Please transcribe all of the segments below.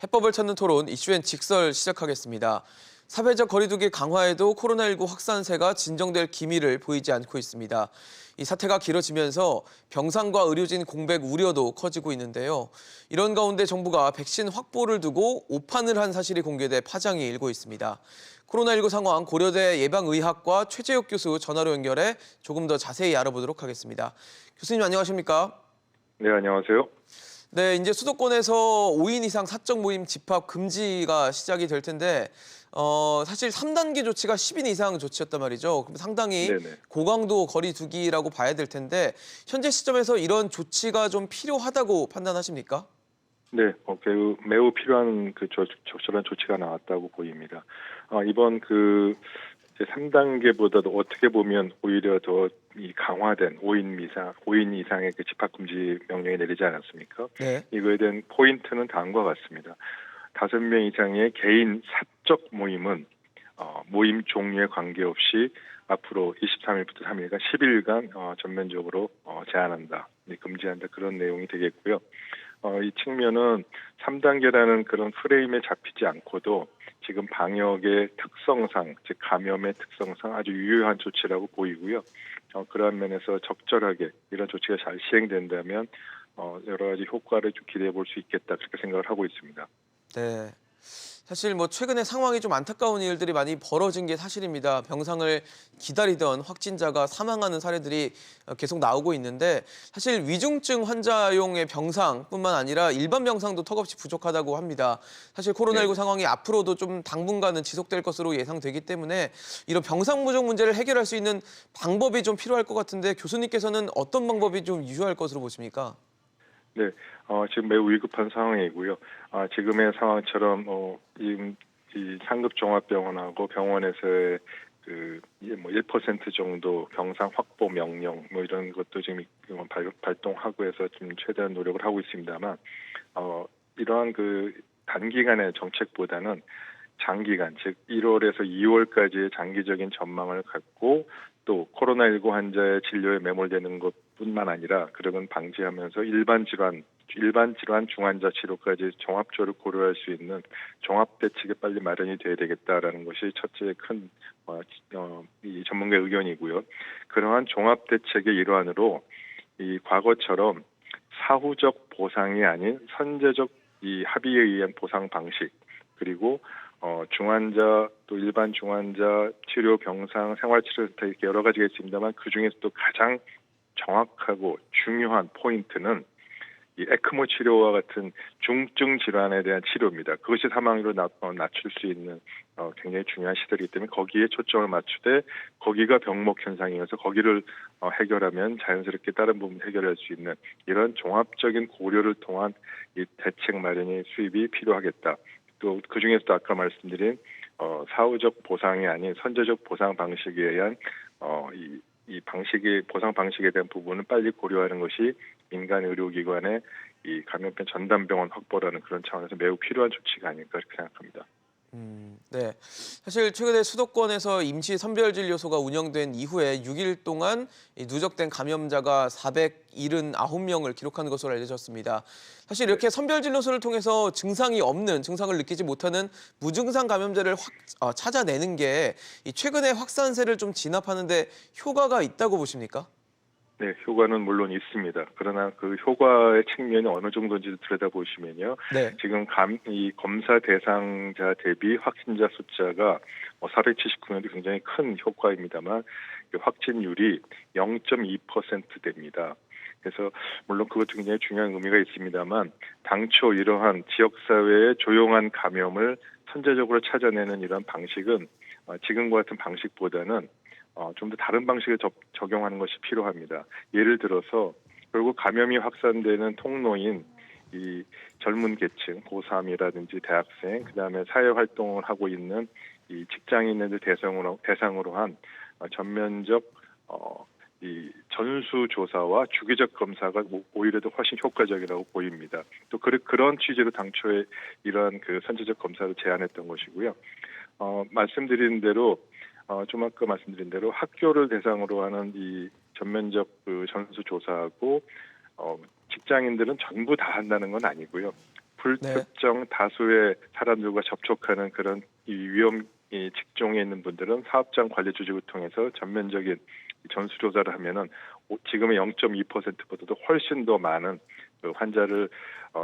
해법을 찾는 토론 이슈엔 직설 시작하겠습니다. 사회적 거리두기 강화에도 코로나19 확산세가 진정될 기미를 보이지 않고 있습니다. 이 사태가 길어지면서 병상과 의료진 공백 우려도 커지고 있는데요. 이런 가운데 정부가 백신 확보를 두고 오판을 한 사실이 공개돼 파장이 일고 있습니다. 코로나19 상황 고려대 예방의학과 최재욱 교수 전화로 연결해 조금 더 자세히 알아보도록 하겠습니다. 교수님 안녕하십니까? 네, 안녕하세요. 네, 이제 수도권에서 5인 이상 사적 모임 집합 금지가 시작이 될 텐데 사실 3단계 조치가 10인 이상 조치였단 말이죠. 그럼 상당히 네네. 고강도 거리 두기라고 봐야 될 텐데 현재 시점에서 이런 조치가 좀 필요하다고 판단하십니까? 네, 매우 필요한 적절한 조치가 나왔다고 보입니다. 이번 이제 3단계보다도 어떻게 보면 오히려 더 이 강화된 5인 이상의 그 집합금지 명령이 내리지 않았습니까? 네. 이거에 대한 포인트는 다음과 같습니다. 5명 이상의 개인 사적 모임은 모임 종류에 관계없이 앞으로 23일부터 3일간 10일간 전면적으로 제한한다, 금지한다 그런 내용이 되겠고요. 이 측면은 3단계라는 그런 프레임에 잡히지 않고도 지금 방역의 특성상, 즉 감염의 특성상 아주 유효한 조치라고 보이고요. 그러한 면에서 적절하게 이런 조치가 잘 시행된다면 여러 가지 효과를 좀 기대해 볼 수 있겠다 그렇게 생각을 하고 있습니다. 네. 사실 최근에 상황이 좀 안타까운 일들이 많이 벌어진 게 사실입니다. 병상을 기다리던 확진자가 사망하는 사례들이 계속 나오고 있는데 사실 위중증 환자용의 병상뿐만 아니라 일반 병상도 턱없이 부족하다고 합니다. 사실 코로나19 네네. 상황이 앞으로도 좀 당분간은 지속될 것으로 예상되기 때문에 이런 병상 부족 문제를 해결할 수 있는 방법이 좀 필요할 것 같은데 교수님께서는 어떤 방법이 좀 유효할 것으로 보십니까? 네, 지금 매우 위급한 상황이고요. 지금의 상황처럼 이 상급종합병원하고 병원에서의 1% 정도 병상 확보 명령 이런 것도 지금 발동하고 해서 좀 최대한 노력을 하고 있습니다만 이러한 단기간의 정책보다는 장기간, 즉 1월에서 2월까지의 장기적인 전망을 갖고 또 코로나19 환자의 진료에 매몰되는 것뿐만 아니라 그런 방지하면서 일반 질환 중환자 치료까지 종합적으로 고려할 수 있는 종합 대책이 빨리 마련이 돼야 되겠다라는 것이 첫째 큰 이 전문가의 의견이고요. 그러한 종합 대책의 일환으로 이 과거처럼 사후적 보상이 아닌 선제적 이 합의에 의한 보상 방식 그리고 중환자 또 일반 중환자 치료 병상 생활치료센터 이렇게 여러 가지가 있습니다만 그 중에서도 가장 정확하고 중요한 포인트는 이 에크모 치료와 같은 중증 질환에 대한 치료입니다. 그것이 사망률을 낮출 수 있는 굉장히 중요한 시설이기 때문에 거기에 초점을 맞추되 거기가 병목 현상이어서 거기를 해결하면 자연스럽게 다른 부분 해결할 수 있는 이런 종합적인 고려를 통한 이 대책 마련이 수립이 필요하겠다. 또 그중에서도 아까 말씀드린 사후적 보상이 아닌 선제적 보상 방식에 의한 이 보상 방식에 대한 부분을 빨리 고려하는 것이 민간 의료기관의 이 감염병 전담병원 확보라는 그런 차원에서 매우 필요한 조치가 아닐까 그렇게 생각합니다. 네. 사실 최근에 수도권에서 임시 선별진료소가 운영된 이후에 6일 동안 이 누적된 감염자가 479명을 기록한 것으로 알려졌습니다. 사실 네. 이렇게 선별진료소를 통해서 증상을 느끼지 못하는 무증상 감염자를 찾아내는 게 이 최근의 확산세를 좀 진압하는 데 효과가 있다고 보십니까? 네, 효과는 물론 있습니다. 그러나 그 효과의 측면이 어느 정도인지 들여다보시면요. 네. 지금 이 검사 대상자 대비 확진자 숫자가 479명도 굉장히 큰 효과입니다만 확진율이 0.2%됩니다. 그래서 물론 그것도 굉장히 중요한 의미가 있습니다만 당초 이러한 지역사회의 조용한 감염을 선제적으로 찾아내는 이런 방식은 지금과 같은 방식보다는 좀 더 다른 방식을 적용하는 것이 필요합니다. 예를 들어서 결국 감염이 확산되는 통로인 이 젊은 계층, 고3이라든지 대학생, 그다음에 사회 활동을 하고 있는 이 직장인들 대상으로 한 전면적 이 전수 조사와 주기적 검사가 오히려 더 훨씬 효과적이라고 보입니다. 또 그런 취지로 당초에 이러한 선제적 검사를 제안했던 것이고요. 말씀드린 대로 좀 아까 말씀드린 대로 학교를 대상으로 하는 이 전면적 전수 조사하고 직장인들은 전부 다 한다는 건 아니고요. 네. 불특정 다수의 사람들과 접촉하는 그런 이 위험 이 직종에 있는 분들은 사업장 관리 조직을 통해서 전면적인 전수조사를 하면은 지금의 0.2%보다도 훨씬 더 많은 그 환자를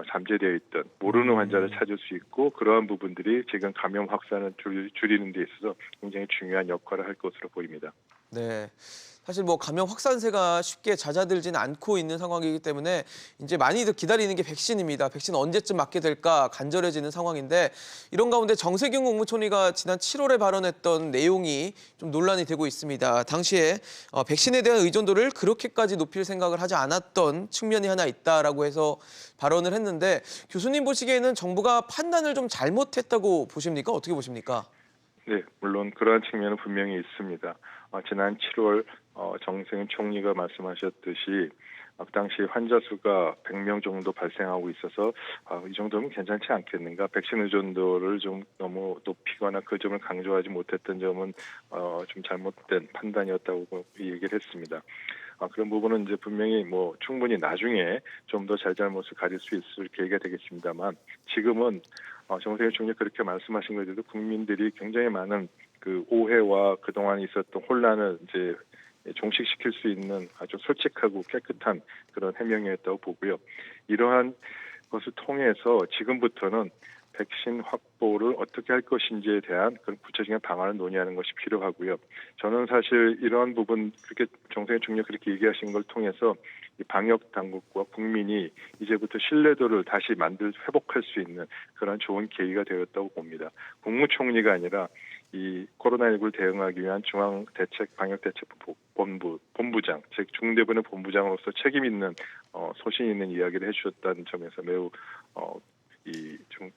잠재되어 있던 모르는 환자를 찾을 수 있고, 그러한 부분들이 지금 감염 확산을 줄이는 데 있어서 굉장히 중요한 역할을 할 것으로 보입니다. 네. 사실 뭐 감염 확산세가 쉽게 잦아들지는 않고 있는 상황이기 때문에 이제 많이들 기다리는 게 백신입니다. 백신 언제쯤 맞게 될까 간절해지는 상황인데, 이런 가운데 정세균 국무총리가 지난 7월에 발언했던 내용이 좀 논란이 되고 있습니다. 당시에 백신에 대한 의존도를 그렇게까지 높일 생각을 하지 않았던 측면이 하나 있다라고 해서 발언을 했는데, 교수님 보시기에는 정부가 판단을 좀 잘못했다고 보십니까? 어떻게 보십니까? 네, 물론 그러한 측면은 분명히 있습니다. 지난 7월 정세균 총리가 말씀하셨듯이 그 당시 환자 수가 100명 정도 발생하고 있어서 이 정도면 괜찮지 않겠는가, 백신 의존도를 좀 너무 높이거나 그 점을 강조하지 못했던 점은 좀 잘못된 판단이었다고 얘기를 했습니다. 그런 부분은 이제 분명히 뭐 충분히 나중에 좀 더 잘잘못을 가릴 수 있을 계기가 되겠습니다만, 지금은 정세균 총리 그렇게 말씀하신 것에도 국민들이 굉장히 많은 그 오해와 그동안 있었던 혼란을 이제 종식시킬 수 있는 아주 솔직하고 깨끗한 그런 해명이었다고 보고요. 이러한 것을 통해서 지금부터는 백신 확보를 어떻게 할 것인지에 대한 그런 구체적인 방안을 논의하는 것이 필요하고요. 저는 사실 이러한 부분, 그렇게 정세균 총리가 그렇게 얘기하신 걸 통해서 이 방역 당국과 국민이 이제부터 신뢰도를 다시 회복할 수 있는 그런 좋은 계기가 되었다고 봅니다. 국무총리가 아니라 이 코로나19를 대응하기 위한 중앙방역대책본부장, 즉 중대본의 본부장으로서 책임 있는 소신 있는 이야기를 해주셨다는 점에서 매우 좀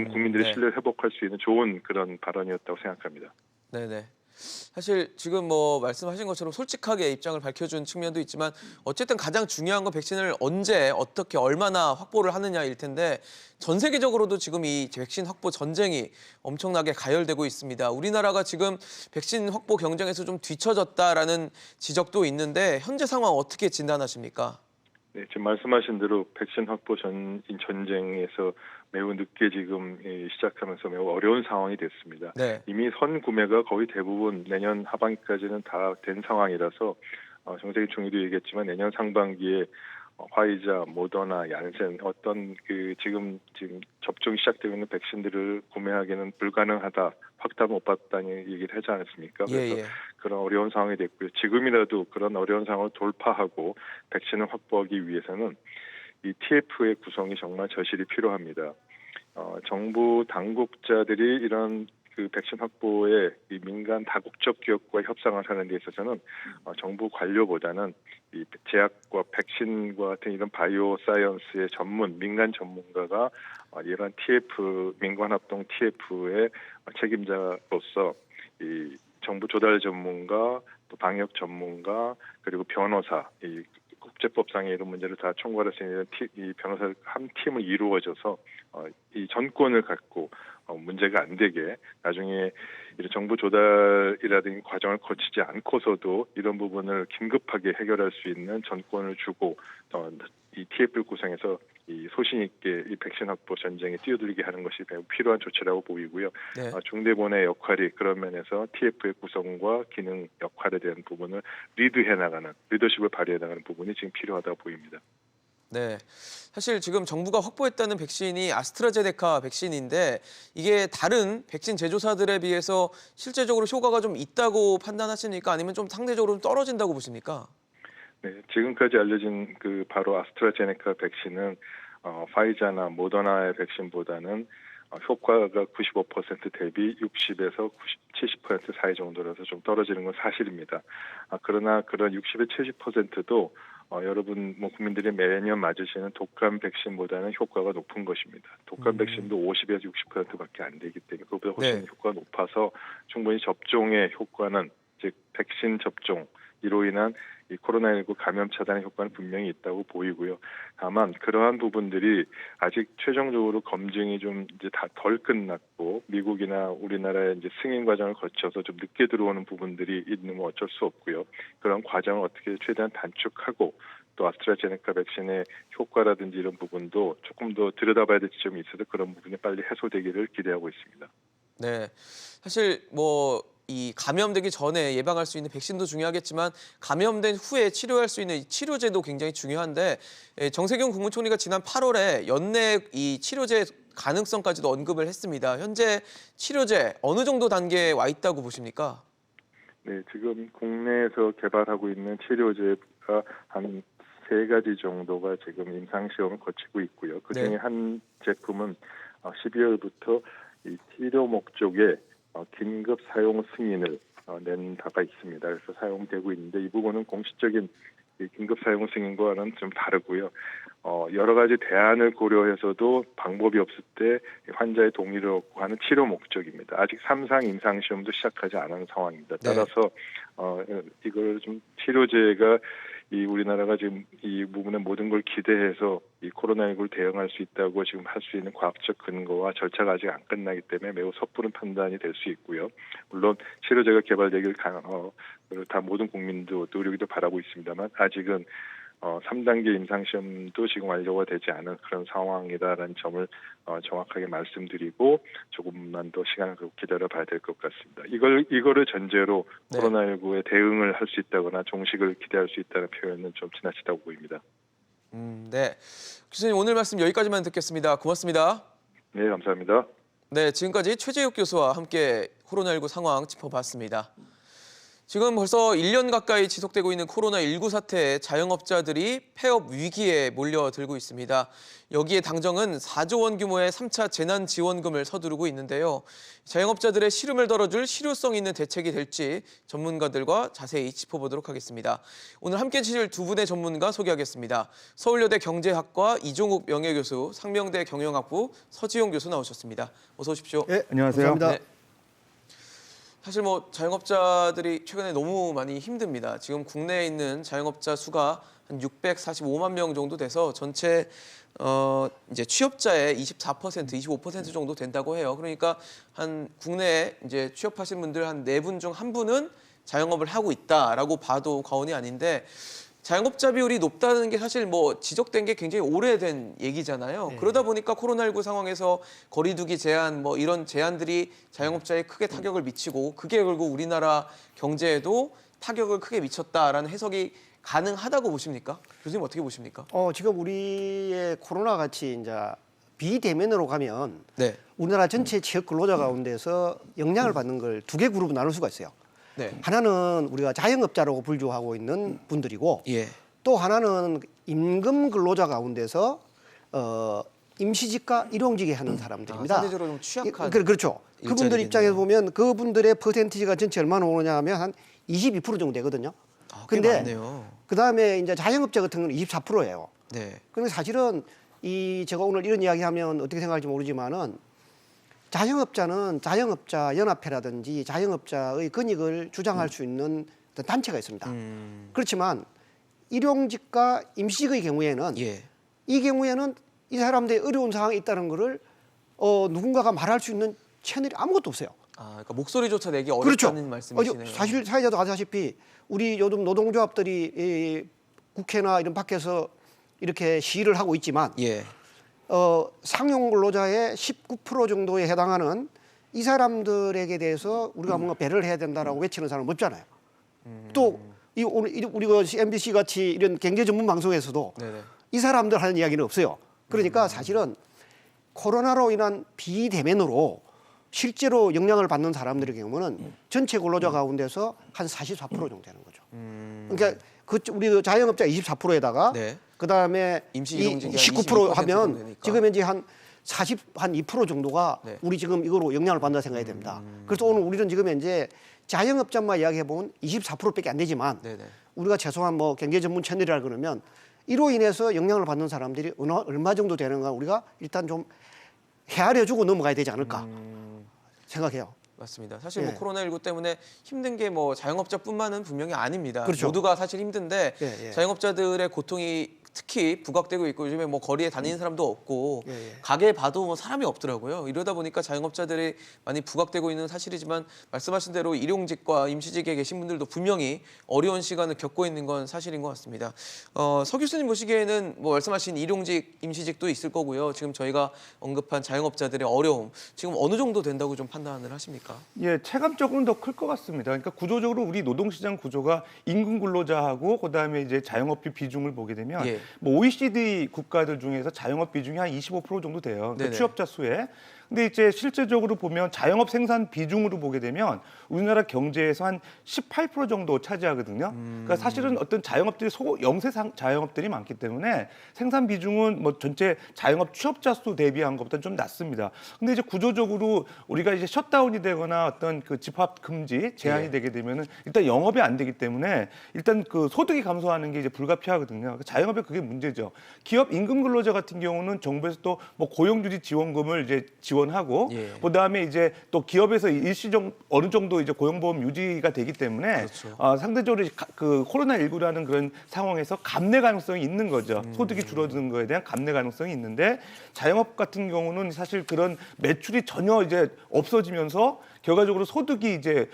국민들의 네. 신뢰를 회복할 수 있는 좋은 그런 발언이었다고 생각합니다. 네네. 사실 지금 뭐 말씀하신 것처럼 솔직하게 입장을 밝혀준 측면도 있지만, 어쨌든 가장 중요한 건 백신을 언제 어떻게 얼마나 확보를 하느냐일 텐데, 전 세계적으로도 지금 이 백신 확보 전쟁이 엄청나게 가열되고 있습니다. 우리나라가 지금 백신 확보 경쟁에서 좀 뒤처졌다라는 지적도 있는데, 현재 상황 어떻게 진단하십니까? 네, 지금 말씀하신 대로 백신 확보 전쟁에서 매우 늦게 지금 시작하면서 매우 어려운 상황이 됐습니다. 네. 이미 선구매가 거의 대부분 내년 하반기까지는 다 된 상황이라서 정세균 총리도 얘기했지만 내년 상반기에 화이자, 모더나, 얀센 어떤 그 지금 접종이 시작되고 있는 백신들을 구매하기는 불가능하다, 확답 못 받다는 얘기를 하지 않았습니까? 예, 그래서 예. 그런 어려운 상황이 됐고요. 지금이라도 그런 어려운 상황을 돌파하고 백신을 확보하기 위해서는 이 TF의 구성이 정말 절실히 필요합니다. 정부 당국자들이 이런 그 백신 확보에 이 민간 다국적 기업과 협상을 하는 데 있어서는 정부 관료보다는 이 제약과 백신과 같은 이런 바이오 사이언스의 민간 전문가가 이런 TF 민관 합동 TF의 책임자로서 이 정부 조달 전문가, 또 방역 전문가, 그리고 변호사, 이 국제법상의 이런 문제를 다 총괄할 수 있는 이 변호사 한 팀을 이루어져서 이 전권을 갖고 문제가 안 되게, 나중에 이런 정부 조달이라든지 과정을 거치지 않고서도 이런 부분을 긴급하게 해결할 수 있는 전권을 주고 이 TF를 구성해서 이 소신 있게 이 백신 확보 전쟁에 뛰어들게 하는 것이 매우 필요한 조치라고 보이고요. 네. 중대본의 역할이 그런 면에서 TF의 구성과 기능 역할에 대한 부분을 리더십을 발휘해 나가는 부분이 지금 필요하다고 보입니다. 네. 사실 지금 정부가 확보했다는 백신이 아스트라제네카 백신인데, 이게 다른 백신 제조사들에 비해서 실제적으로 효과가 좀 있다고 판단하십니까? 아니면 좀 상대적으로 좀 떨어진다고 보십니까? 네, 지금까지 알려진 그 바로 아스트라제네카 백신은 파이자나 모더나의 백신보다는 효과가 95% 대비 60에서 70% 사이 정도라서 좀 떨어지는 건 사실입니다. 그러나 그런 60에 70%도 여러분 국민들이 매년 맞으시는 독감 백신보다는 효과가 높은 것입니다. 독감 백신도 50에서 60%밖에 안 되기 때문에 그것보다 훨씬 네. 효과가 높아서 충분히 접종의 효과는, 즉 백신 접종 이로 인한 이 코로나19 감염 차단의 효과는 분명히 있다고 보이고요. 다만 그러한 부분들이 아직 최종적으로 검증이 좀 이제 다 덜 끝났고, 미국이나 우리나라의 이제 승인 과정을 거쳐서 좀 늦게 들어오는 부분들이 있는 건 어쩔 수 없고요. 그런 과정을 어떻게 최대한 단축하고 또 아스트라제네카 백신의 효과라든지 이런 부분도 조금 더 들여다봐야 될 지점이 있어서 그런 부분이 빨리 해소되기를 기대하고 있습니다. 네. 사실 뭐 이 감염되기 전에 예방할 수 있는 백신도 중요하겠지만 감염된 후에 치료할 수 있는 이 치료제도 굉장히 중요한데 정세균 국무총리가 지난 8월에 연내 이 치료제 가능성까지도 언급을 했습니다. 현재 치료제 어느 정도 단계에 와 있다고 보십니까? 네, 지금 국내에서 개발하고 있는 치료제가 한 3가지 정도가 지금 임상시험을 거치고 있고요. 그중에 네. 한 제품은 12월부터 이 치료 목적의 긴급 사용 승인을 낸 바가 있습니다. 그래서 사용되고 있는데 이 부분은 공식적인 이 긴급 사용 승인과는 좀 다르고요. 여러 가지 대안을 고려해서도 방법이 없을 때 환자의 동의를 얻고 하는 치료 목적입니다. 아직 3상 임상 시험도 시작하지 않은 상황입니다. 따라서 이걸 좀 치료제가 이 우리나라가 지금 이 부분에 모든 걸 기대해서 이 코로나19를 대응할 수 있다고 지금 할 수 있는 과학적 근거와 절차가 아직 안 끝나기 때문에 매우 섣부른 판단이 될 수 있고요. 물론 치료제가 개발되길 다 모든 국민도 노력도 바라고 있습니다만 아직은 3단계 임상시험도 지금 완료가 되지 않은 그런 상황이다라는 점을 정확하게 말씀드리고 조금만 더 시간을 기다려봐야 될 것 같습니다. 이거를 전제로 네. 코로나19에 대응을 할 수 있다거나 종식을 기대할 수 있다는 표현은 좀 지나치다고 보입니다. 네. 교수님 오늘 말씀 여기까지만 듣겠습니다. 고맙습니다. 네, 감사합니다. 네, 지금까지 최재욱 교수와 함께 코로나19 상황 짚어봤습니다. 지금 벌써 1년 가까이 지속되고 있는 코로나19 사태에 자영업자들이 폐업 위기에 몰려들고 있습니다. 여기에 당정은 4조 원 규모의 3차 재난지원금을 서두르고 있는데요. 자영업자들의 시름을 덜어줄 실효성 있는 대책이 될지 전문가들과 자세히 짚어보도록 하겠습니다. 오늘 함께 해주실 두 분의 전문가 소개하겠습니다. 서울여대 경제학과 이종욱 명예교수, 상명대 경영학부 서지용 교수 나오셨습니다. 어서 오십시오. 네, 안녕하세요. 네. 사실 뭐 자영업자들이 최근에 너무 많이 힘듭니다. 지금 국내에 있는 자영업자 수가 한 645만 명 정도 돼서 전체 이제 취업자의 24%, 25% 정도 된다고 해요. 그러니까 한 국내에 이제 취업하신 분들 한 4분 중 1분은 자영업을 하고 있다라고 봐도 과언이 아닌데 자영업자 비율이 높다는 게 사실 뭐 지적된 게 굉장히 오래된 얘기잖아요. 그러다 보니까 코로나19 상황에서 거리두기 제한 뭐 이런 제한들이 자영업자에 크게 타격을 미치고 그게 결국 우리나라 경제에도 타격을 크게 미쳤다라는 해석이 가능하다고 보십니까? 교수님 어떻게 보십니까? 지금 우리의 코로나 같이 이제 비대면으로 가면 네. 우리나라 전체 취업 근로자 가운데서 영향을 받는 걸 2개 그룹으로 나눌 수가 있어요. 네. 하나는 우리가 자영업자라고 분류하고 있는 분들이고 예. 또 하나는 임금 근로자 가운데서 임시직과 일용직에 하는 사람들입니다. 상대적으로 좀 취약한 그렇죠. 그분들 일자리겠네요. 입장에서 보면 그분들의 퍼센티지가 전체 얼마나 오느냐 하면 한 22% 정도 되거든요. 꽤 근데 많네요. 그다음에 이제 자영업자 같은 경우는 24%예요. 네. 그런데 사실은 제가 오늘 이런 이야기하면 어떻게 생각할지 모르지만은 자영업자는 자영업자 연합회라든지 자영업자의 권익을 주장할 수 있는 어떤 단체가 있습니다. 그렇지만 일용직과 임시직의 경우에는 예. 이 경우에는 이 사람들이 어려운 상황에 있다는 것을 누군가가 말할 수 있는 채널이 아무것도 없어요. 그러니까 목소리조차 내기 그렇죠. 어렵다는 말씀이시네요. 사실 사회자도 아시다시피 우리 요즘 노동조합들이 이 국회나 이런 밖에서 이렇게 시위를 하고 있지만 예. 상용 근로자의 19% 정도에 해당하는 이 사람들에게 대해서 우리가 뭔가 배려를 해야 된다라고 외치는 사람은 없잖아요. 또 오늘 우리가 MBC 같이 이런 경제 전문 방송에서도 네네. 이 사람들 하는 이야기는 없어요. 그러니까 사실은 코로나로 인한 비대면으로 실제로 영향을 받는 사람들의 경우는 전체 근로자 가운데서 한 44% 정도 되는 거죠. 그러니까 우리 자영업자 24%에다가 네. 그다음에 임시 이 일용직이 19% 한 22% 하면 되니까. 지금 현재 한 2% 정도가 네. 우리 지금 이거로 영향을 받는다 생각해야 됩니다. 그래서 오늘 우리는 지금 현재 자영업자만 이야기해 보면 24%밖에 안 되지만 네네. 우리가 최소한 뭐 경제 전문 채널이라 그러면 이로 인해서 영향을 받는 사람들이 얼마 정도 되는가 우리가 일단 좀 헤아려주고 넘어가야 되지 않을까 생각해요. 맞습니다. 사실 예. 뭐 코로나19 때문에 힘든 게 뭐 자영업자뿐만은 분명히 아닙니다. 그렇죠. 모두가 사실 힘든데 예, 예. 자영업자들의 고통이 특히 부각되고 있고 요즘에 뭐 거리에 다니는 사람도 없고 예, 예. 가게에 봐도 뭐 사람이 없더라고요. 이러다 보니까 자영업자들이 많이 부각되고 있는 사실이지만 말씀하신 대로 일용직과 임시직에 계신 분들도 분명히 어려운 시간을 겪고 있는 건 사실인 것 같습니다. 서 교수님 보시기에는 뭐 말씀하신 일용직, 임시직도 있을 거고요. 지금 저희가 언급한 자영업자들의 어려움 지금 어느 정도 된다고 좀 판단을 하십니까? 예, 체감적으로는 더 클 것 같습니다. 그러니까 구조적으로 우리 노동시장 구조가 임금 근로자하고 그다음에 이제 자영업비 비중을 보게 되면 예. 뭐 OECD 국가들 중에서 자영업 비중이 한 25% 정도 돼요. 그러니까 네네. 취업자 수에. 근데 이제 실제적으로 보면 자영업 생산 비중으로 보게 되면 우리나라 경제에서 한 18% 정도 차지하거든요. 그러니까 사실은 어떤 자영업들이 영세 자영업들이 많기 때문에 생산 비중은 뭐 전체 자영업 취업자 수 대비한 것보다 좀 낮습니다. 근데 이제 구조적으로 우리가 이제 셧다운이 되거나 어떤 그 집합 금지 제한이 예. 되게 되면은 일단 영업이 안 되기 때문에 일단 그 소득이 감소하는 게 이제 불가피하거든요. 그러니까 자영업에 그게 문제죠. 기업 임금 근로자 같은 경우는 정부에서 또 뭐 고용주지 지원금을 이제 지원하고 예. 그다음에 이제 또 기업에서 일시적 어느 정도 이제 고용보험 유지가 되기 때문에 그렇죠. 상대적으로 그 코로나19라는 그런 상황에서 감내 가능성이 있는 거죠. 소득이 줄어드는 거에 대한 감내 가능성이 있는데 자영업 같은 경우는 사실 그런 매출이 전혀 이제 없어지면서 결과적으로 소득이 이제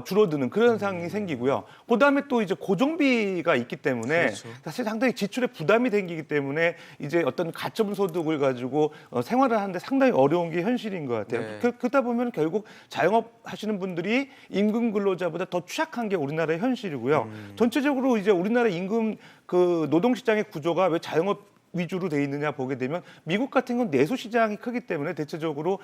줄어드는 그런 상황이 생기고요. 그다음에 또 이제 고정비가 있기 때문에 그렇죠. 사실 상당히 지출에 부담이 생기기 때문에 이제 어떤 가처분 소득을 가지고 생활을 하는데 상당히 어려운 게 현실인 것 같아요. 네. 그러다 보면 결국 자영업 하시는 분들이 임금 근로자보다 더 취약한 게 우리나라의 현실이고요. 전체적으로 이제 우리나라 임금 그 노동시장의 구조가 왜 자영업 위주로 돼 있느냐 보게 되면 미국 같은 건 내수 시장이 크기 때문에 대체적으로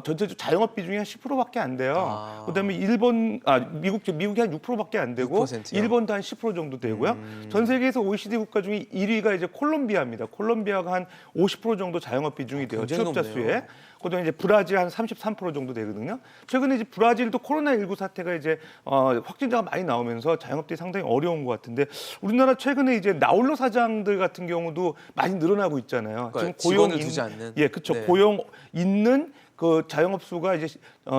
전체적 자영업 비중이 한 10%밖에 안 돼요. 그다음에 미국이 한 6%밖에 안 되고 6%요? 일본도 한 10% 정도 되고요. 전 세계에서 OECD 국가 중에 1위가 이제 콜롬비아입니다. 콜롬비아가 한 50% 정도 자영업 비중이 돼요. 굉장히 취업자 높네요. 수에. 그다음에 이제 브라질 한 33% 정도 되거든요. 최근에 이제 브라질도 코로나19 사태가 이제 확진자가 많이 나오면서 자영업들이 상당히 어려운 것 같은데 우리나라 최근에 이제 나홀로 사장들 같은 경우도 많이 늘어나고 있잖아요. 그러니까 직원을 두지 않는. 예, 그렇죠. 네. 고용 있는 그 자영업 수가 이제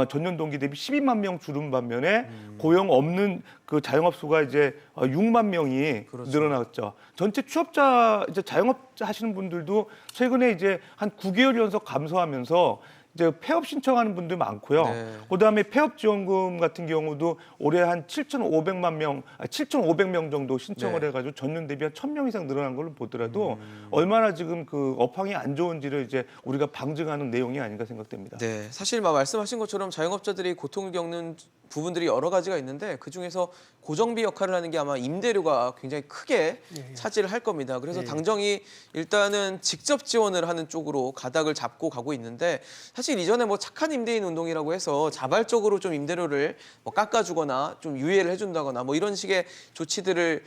전년 동기 대비 12만 명 줄은 반면에 고용 없는 그 자영업 수가 이제 6만 명이 그렇죠. 늘어났죠. 전체 취업자 이제 자영업 하시는 분들도 최근에 이제 한 9개월 연속 감소하면서 이제 폐업 신청하는 분들 많고요. 네. 그다음에 폐업 지원금 같은 경우도 올해 한 7,500명 정도 신청을 네. 해가지고 전년 대비 한 1,000명 이상 늘어난 걸로 보더라도 얼마나 지금 그 업황이 안 좋은지를 이제 우리가 방증하는 내용이 아닌가 생각됩니다. 네, 사실 말씀하신 것처럼 자영업자들이 고통을 겪는 부분들이 여러 가지가 있는데 그 중에서 고정비 역할을 하는 게 아마 임대료가 굉장히 크게 차지를 할 겁니다. 그래서 당정이 일단은 직접 지원을 하는 쪽으로 가닥을 잡고 가고 있는데 사실 이전에 뭐 착한 임대인 운동이라고 해서 자발적으로 좀 임대료를 뭐 깎아주거나 좀 유예를 해준다거나 뭐 이런 식의 조치들을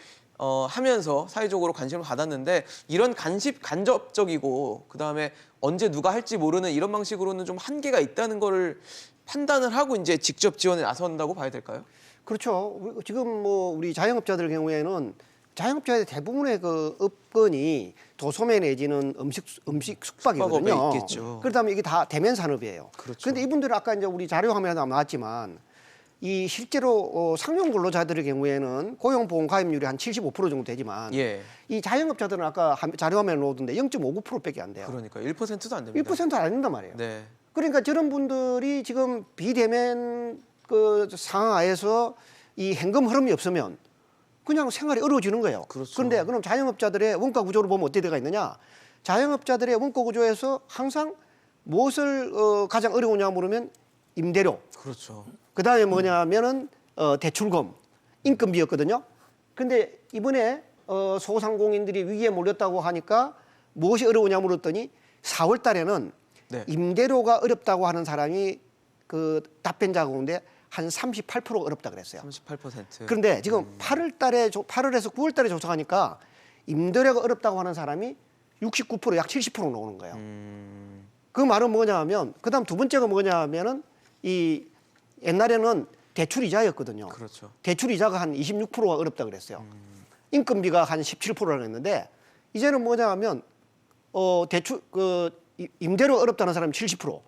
하면서 사회적으로 관심을 받았는데 이런 간접적이고 그다음에 언제 누가 할지 모르는 이런 방식으로는 좀 한계가 있다는 거를 판단을 하고 이제 직접 지원에 나선다고 봐야 될까요? 그렇죠. 지금 뭐 우리 자영업자들 경우에는 자영업자의 대부분의 그 업건이 도소매 내지는 음식 숙박이거든요. 숙박업에 있겠죠. 그렇다면 이게 다 대면 산업이에요. 그렇죠. 그런데 이분들은 아까 이제 우리 자료 화면에 나왔지만 이 실제로 상용 근로자들의 경우에는 고용보험 가입률이 한 75% 정도 되지만 예, 이 자영업자들은 아까 자료 화면에 나오던데 0.59%밖에 안 돼요. 그러니까 1%도 안 됩니다. 1%안 된단 말이에요. 네, 그러니까 저런 분들이 지금 비대면 그 상황 하에서 이 현금 흐름이 없으면 그냥 생활이 어려워지는 거예요. 그렇죠. 그런데 그럼 자영업자들의 원가 구조를 보면 어떻게 되가 있느냐? 자영업자들의 원가 구조에서 항상 무엇을 가장 어려우냐 물으면 임대료. 그렇죠. 그다음에 뭐냐면은 대출금, 인건비였거든요. 근데 이번에 소상공인들이 위기에 몰렸다고 하니까 무엇이 어려우냐 물었더니 4월 달에는 네. 임대료가 어렵다고 하는 사람이 그 답변자 가운데 한 38% 어렵다 그랬어요. 38%. 그런데 지금 8월에서 9월 달에 조사하니까 임대료가 어렵다고 하는 사람이 69%, 약 70% 나오는 거예요. 그 말은 뭐냐 하면 그다음 두 번째가 뭐냐 하면은 이 옛날에는 대출 이자였거든요. 그렇죠. 대출 이자가 한 26%가 어렵다 그랬어요. 인건비가 한 17%라고 했는데 이제는 뭐냐 하면 대출 임대료 어렵다는 사람이 70%,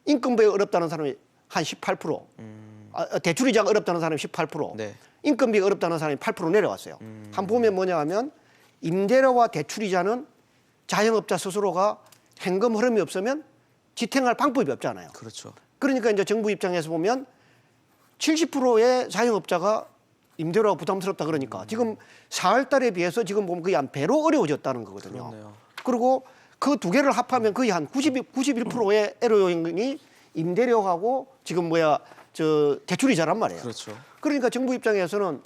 인건비가 어렵다는 사람이 한 18%, 대출 이자가 어렵다는 사람이 18%, 네. 인건비가 어렵다는 사람이 8% 내려왔어요. 한번 보면 뭐냐 하면 임대료와 대출이자는 자영업자 스스로가 현금 흐름이 없으면 지탱할 방법이 없잖아요. 그렇죠. 그러니까 이제 정부 입장에서 보면 70%의 자영업자가 임대료가 부담스럽다 그러니까 지금 4월 달에 비해서 지금 보면 거의 한 배로 어려워졌다는 거거든요. 그렇네요. 그리고 그 두 개를 합하면 거의 한 91%의 에러 요인이 임대료하고 지금 대출이자란 말이에요. 그렇죠. 그러니까 정부 입장에서는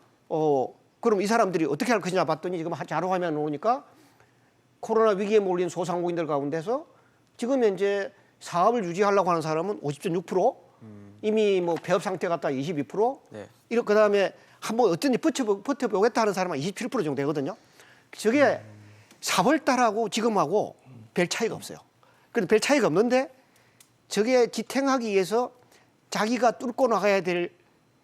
그럼 이 사람들이 어떻게 할 것이냐 봤더니 지금 자료 화면 오니까 코로나 위기에 몰린 소상공인들 가운데서 지금 현재 사업을 유지하려고 하는 사람은 50.6%, 이미 뭐 폐업 상태 갔다 22%, 네. 이렇게 그다음에 한번 어쩐지 버텨보겠다 하는 사람은 27% 정도 되거든요. 저게 4월 달하고 지금하고 별 차이가 없어요. 근데 별 차이가 없는데 저게 지탱하기 위해서 자기가 뚫고 나가야 될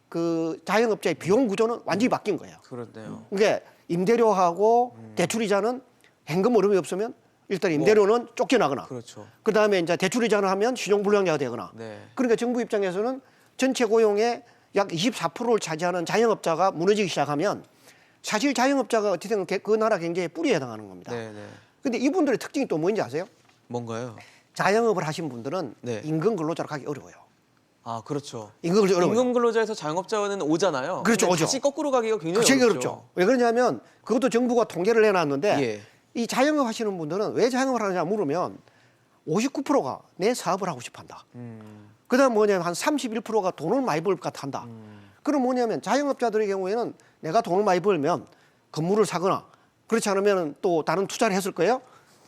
그 자영업자의 비용 구조는 완전히 바뀐 거예요. 그렇네요. 그러니까 임대료하고 대출이자는 현금 흐름이 없으면 일단 임대료는 쫓겨나거나 그렇죠. 그다음에 이제 대출이자를 하면 신용불량자가 되거나 네. 그러니까 정부 입장에서는 전체 고용의 약 24%를 차지하는 자영업자가 무너지기 시작하면 사실 자영업자가 어떻게든 그 나라 경제의 뿌리에 해당하는 겁니다. 네, 네. 근데 이분들의 특징이 또 뭔지 아세요? 뭔가요? 자영업을 하신 분들은 네. 임금 근로자로 가기 어려워요. 아, 그렇죠. 임금 근로자 어려워요. 임금 근로자에서 자영업자는 오잖아요. 그렇죠, 근데 오죠. 다시 거꾸로 가기가 굉장히 굉장히 어렵죠. 어렵죠. 왜 그러냐면 그것도 정부가 통계를 내놨는데 예. 이 자영업 하시는 분들은 왜 자영업을 하느냐 물으면 59%가 내 사업을 하고 싶어 한다. 그다음 뭐냐면 한 31%가 돈을 많이 벌 것 같아 한다. 그럼 뭐냐면 자영업자들의 경우에는 내가 돈을 많이 벌면 건물을 사거나 그렇지 않으면 또 다른 투자를 했을 거예요.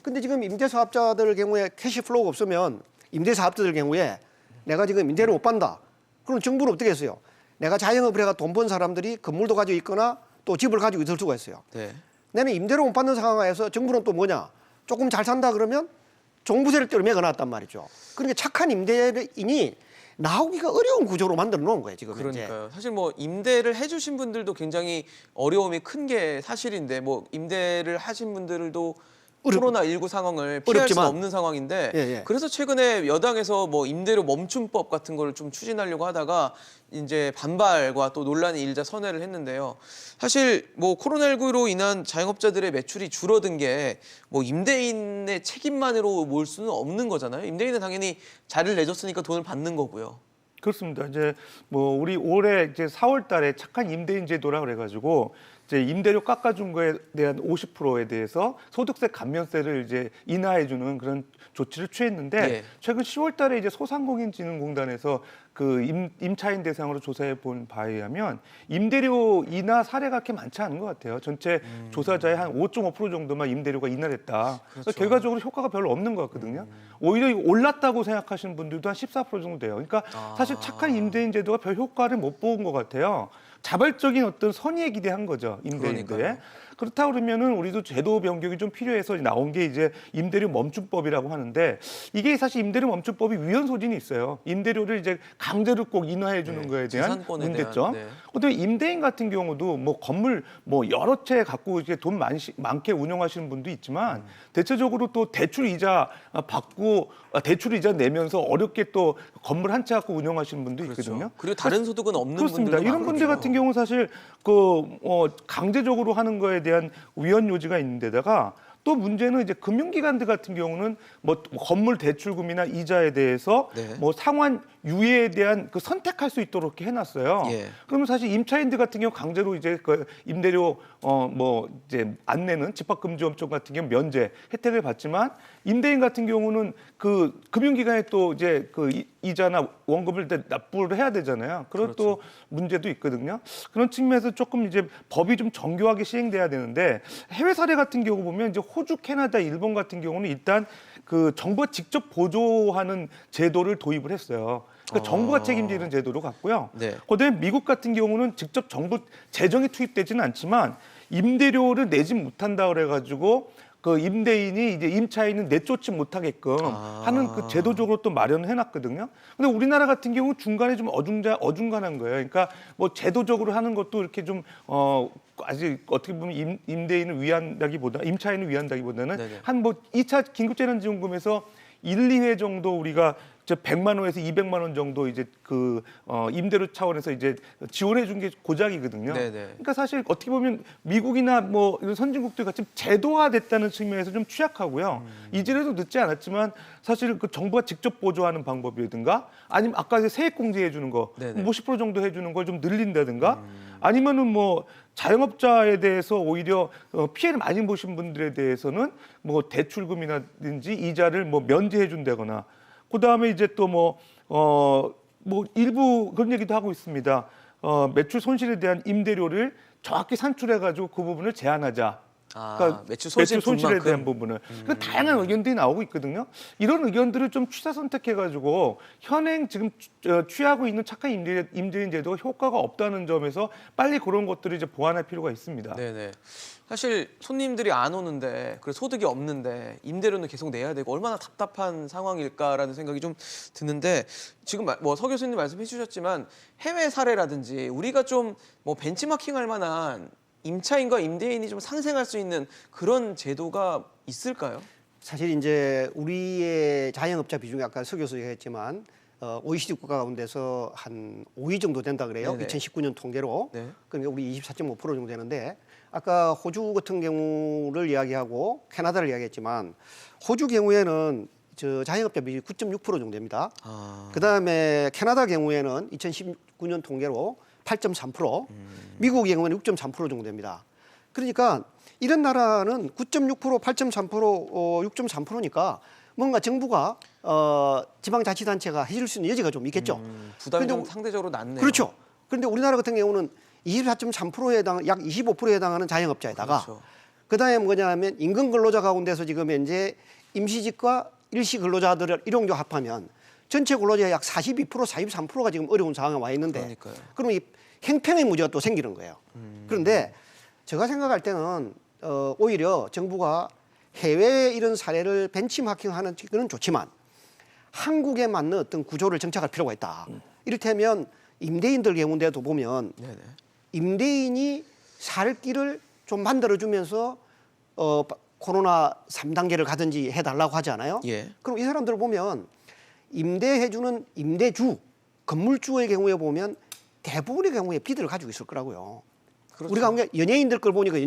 근데 지금 임대사업자들 경우에 캐시플로우가 없으면 임대사업자들 경우에 내가 지금 임대를 못 받는다. 그럼 정부는 어떻게 했어요? 내가 자영업을 해가 돈 번 사람들이 건물도 가지고 있거나 또 집을 가지고 있을 수가 있어요. 네. 나는 임대료 못 받는 상황에서 정부는 또 뭐냐? 조금 잘 산다 그러면 종부세를 떼어 놨단 말이죠. 그러니까 착한 임대인이 나오기가 어려운 구조로 만들어 놓은 거예요, 지금 현재. 그러니까요. 사실 뭐 임대를 해주신 분들도 굉장히 어려움이 큰 게 사실인데 뭐 임대를 하신 분들도 코로나19 상황을 피할 어렵지만. 수 없는 상황인데 예, 예. 그래서 최근에 여당에서 뭐 임대료 멈춤법 같은 걸 좀 추진하려고 하다가 이제 반발과 또 논란이 일자 선회를 했는데요. 사실 뭐 코로나19로 인한 자영업자들의 매출이 줄어든 게 뭐 임대인의 책임만으로 몰 수는 없는 거잖아요. 임대인은 당연히 자리를 내줬으니까 돈을 받는 거고요. 그렇습니다. 이제 뭐 우리 올해 이제 4월달에 착한 임대인 제도라 그래가지고 이제 임대료 깎아준 거에 대한 50%에 대해서 소득세 감면세를 이제 인하해주는 그런 조치를 취했는데 예. 최근 10월달에 이제 소상공인진흥공단에서 그 임차인 대상으로 조사해 본 바에 의하면 임대료 인하 사례가 그렇게 많지 않은 것 같아요. 전체 조사자의 한 5.5% 정도만 임대료가 인하됐다. 그래서 그렇죠. 결과적으로 효과가 별로 없는 것 같거든요. 오히려 올랐다고 생각하시는 분들도 한 14% 정도 돼요. 그러니까 사실 착한 임대인 제도가 별 효과를 못 본 것 같아요. 자발적인 어떤 선의에 기대한 거죠, 임대인들에. 그러니까요. 그렇다 그러면은 우리도 제도 변경이 좀 필요해서 나온 게 이제 임대료 멈춤법이라고 하는데 이게 사실 임대료 멈춤법이 위헌 소진이 있어요. 임대료를 이제 강제로 꼭 인하해 주는 네, 거에 대한 재산권에 문제점. 대한, 네. 그다음에 임대인 같은 경우도 뭐 건물 뭐 여러 채 갖고 이제 돈 많게 운영하시는 분도 있지만 대체적으로 또 대출 이자 받고 대출 이자 내면서 어렵게 또 건물 한 채 갖고 운영하시는 분도 있거든요. 그렇죠. 그리고 다른 소득은 없는 그렇습니다. 분들도 이런 분들 많거든요. 같은 경우 사실 강제적으로 하는 거에 대한 위헌 요지가 있는데다가 또 문제는 이제 금융기관들 같은 경우는 뭐 건물 대출금이나 이자에 대해서 네. 뭐 상환 유예에 대한 그 선택할 수 있도록 이렇게 해놨어요. 예. 그러면 사실 임차인들 같은 경우 강제로 이제 그 임대료 뭐 이제 안 내는 집합금지업종 같은 경우 면제 혜택을 받지만 임대인 같은 경우는 그 금융기관에 또 이제 그 이자나 원금을 납부를 해야 되잖아요. 그런 또 그렇죠. 문제도 있거든요. 그런 측면에서 조금 이제 법이 좀 정교하게 시행돼야 되는데 해외 사례 같은 경우 보면 이제 호주, 캐나다, 일본 같은 경우는 일단 그 정부가 직접 보조하는 제도를 도입을 했어요. 그러니까 정부가 책임지는 제도로 갔고요. 네. 그다음에 미국 같은 경우는 직접 정부 재정이 투입되지는 않지만 임대료를 내지 못한다 그래가지고 그 임대인이 이제 임차인은 내쫓지 못하게끔 하는 그 제도적으로 또 마련을 해놨거든요. 근데 우리나라 같은 경우 중간에 좀 어중간한 거예요. 그러니까 뭐 제도적으로 하는 것도 이렇게 좀 아직 어떻게 보면 임대인을 위한다기보다 임차인을 위한다기보다는 네네. 한 뭐 2차 긴급재난지원금에서 1, 2회 정도 우리가 저 100만 원에서 200만 원 정도 이제 임대료 차원에서 이제 지원해 준 게 고작이거든요. 네네. 그러니까 사실 어떻게 보면 미국이나 뭐 이런 선진국들 같이 제도화됐다는 측면에서 좀 취약하고요. 이제라도 늦지 않았지만 사실 그 정부가 직접 보조하는 방법이라든가 아니면 아까 세액 공제해 주는 거 네네. 50% 정도 해주는 걸 좀 늘린다든가 아니면은 뭐 자영업자에 대해서 오히려 피해를 많이 보신 분들에 대해서는 뭐 대출금이라든지 이자를 뭐 면제해 준다거나 그 다음에 이제 또 뭐 일부 그런 얘기도 하고 있습니다. 매출 손실에 대한 임대료를 정확히 산출해가지고 그 부분을 제한하자. 그러니까 매출 손실에 손실분만큼. 대한 부분을 그 다양한 의견들이 나오고 있거든요. 이런 의견들을 좀 취사 선택해가지고 현행 지금 취하고 있는 착한 임대인 제도가 효과가 없다는 점에서 빨리 그런 것들을 이제 보완할 필요가 있습니다. 네네. 사실 손님들이 안 오는데 그리고 소득이 없는데 임대료는 계속 내야 되고 얼마나 답답한 상황일까라는 생각이 좀 드는데 지금 뭐 서 교수님 말씀해 주셨지만 해외 사례라든지 우리가 좀 뭐 벤치마킹할 만한 임차인과 임대인이 좀 상생할 수 있는 그런 제도가 있을까요? 사실 이제 우리의 자영업자 비중이 아까 서 교수가 했지만 OECD 국가 가운데서 한 5위 정도 된다 그래요. 네네. 2019년 통계로. 네. 그러니까 우리 24.5% 정도 되는데 아까 호주 같은 경우를 이야기하고 캐나다를 이야기했지만 호주 경우에는 저 자영업자 비중이 9.6% 정도 됩니다. 그다음에 캐나다 경우에는 2019년 통계로 8.3%, 미국의 경우에는 6.3% 정도 됩니다. 그러니까 이런 나라는 9.6%, 8.3%, 6.3%니까 뭔가 정부가 지방자치단체가 해줄 수 있는 여지가 좀 있겠죠. 부담이 근데 좀 상대적으로 낮네요. 그렇죠. 그런데 우리나라 같은 경우는 24.3%에 해당, 약 25%에 해당하는 자영업자에다가 그렇죠. 그다음에 뭐냐면 임금 근로자 가운데서 지금 현재 임시직과 일시 근로자들을 일용조 합하면 전체 근로자의 약 42%, 43%가 지금 어려운 상황에 와 있는데 그러니까요. 그럼 이 행평의 문제가 또 생기는 거예요. 그런데 제가 생각할 때는 오히려 정부가 해외의 이런 사례를 벤치마킹하는 건 좋지만 한국에 맞는 어떤 구조를 정착할 필요가 있다. 이를테면 임대인들 경우인데도 보면 네네. 임대인이 살 길을 좀 만들어주면서 코로나 3단계를 가든지 해달라고 하지 않아요? 예. 그럼 이 사람들을 보면 임대해주는 임대주, 건물주의 경우에 보면 대부분의 경우에 비드를 가지고 있을 거라고요. 그렇죠. 우리가 연예인들 걸 보니까